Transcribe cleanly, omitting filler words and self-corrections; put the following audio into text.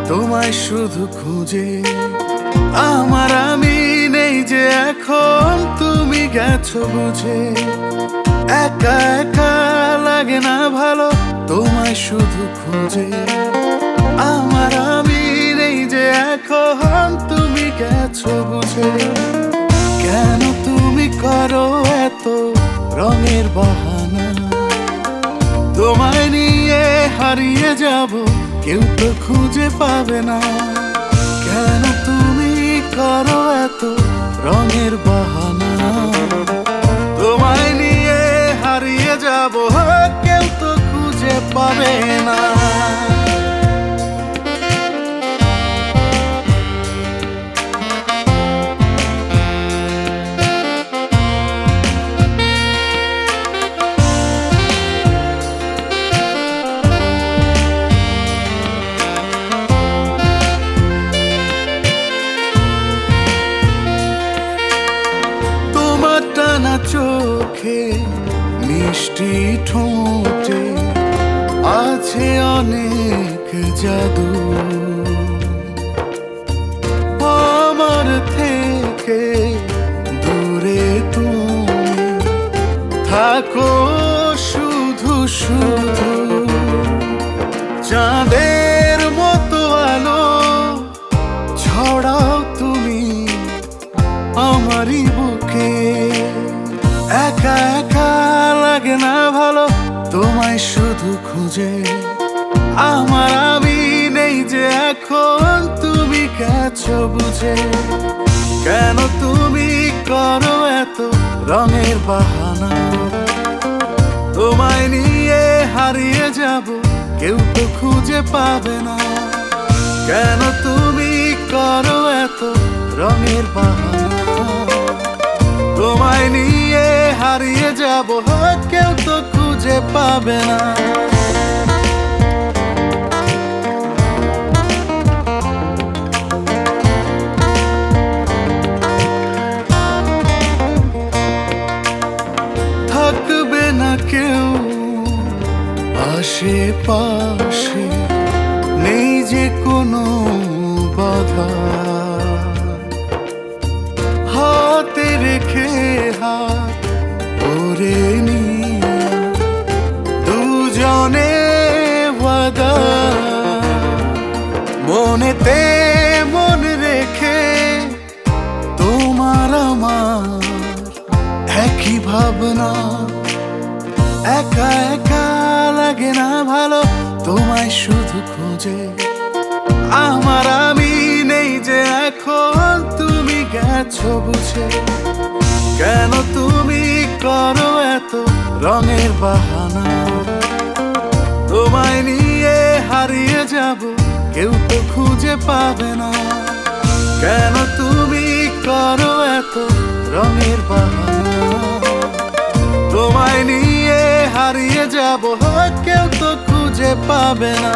তোমায় শুধু খুঁজে। আমার আমি নেই যে এখন, তুমি গেছো বুঝে। একা একা লাগে না ভালো, তোমায় শুধু খুঁজে। আমার আমি নেই যে এখন, তুমি গেছো বুঝে। কেন তুমি করো এত রঙের বাহানা? তোমায় নিয়ে হারিয়ে যাব, কেউ তো খুঁজে পাবে না। কেন তুমি করো এত রঙের বাহানা? তোমায় নিয়ে হারিয়ে যাব, কেউ তো খুঁজে পাবে না। চোখে মিষ্টি ঠোঁটে আছে অনেক জাদু। আমার থেকে দূরে তুমি থাকো শুধু শুধু। চাঁদের মতো আলো ছড়াও তুমি আমারই বুকে। একা একা লাগে না ভালো, তোমায় শুধু খুঁজে। আমার আমি নেই যে এখন, তুমি গেছো বুঝে। কেন তুমি করো এত রঙের বাহানা? তোমায় নিয়ে হারিয়ে যাব, কেউ তো খুঁজে পাবে না। কেন তুমি করো এত রঙের বাহানা? তোমায় নিয়ে হারিয়ে যাব, কেউ তো খুঁজে পাবে না। থাকবে না কেউ আশেপাশে, নেই যে কোনো বাধা। হাতে রেখে হাত করে নিয়ে দুজনে ওয়াদা। মনেতে মন রেখে তোমার আমার একই ভাবনা। একা একা লাগে না ভালো, তোমায় শুধু খুঁজে। আমার আমি নেই যে এখন, তুমি গেছো বুঝে। কেন তুমি করো এত রঙের বাহানা? তোমায় নিয়ে হারিয়ে যাব, কেউ তো খুঁজে পাবে না। কেন তুমি করো এত রঙের বাহানা? তোমায় নিয়ে হারিয়ে যাব, কেউ তো খুঁজে পাবে না।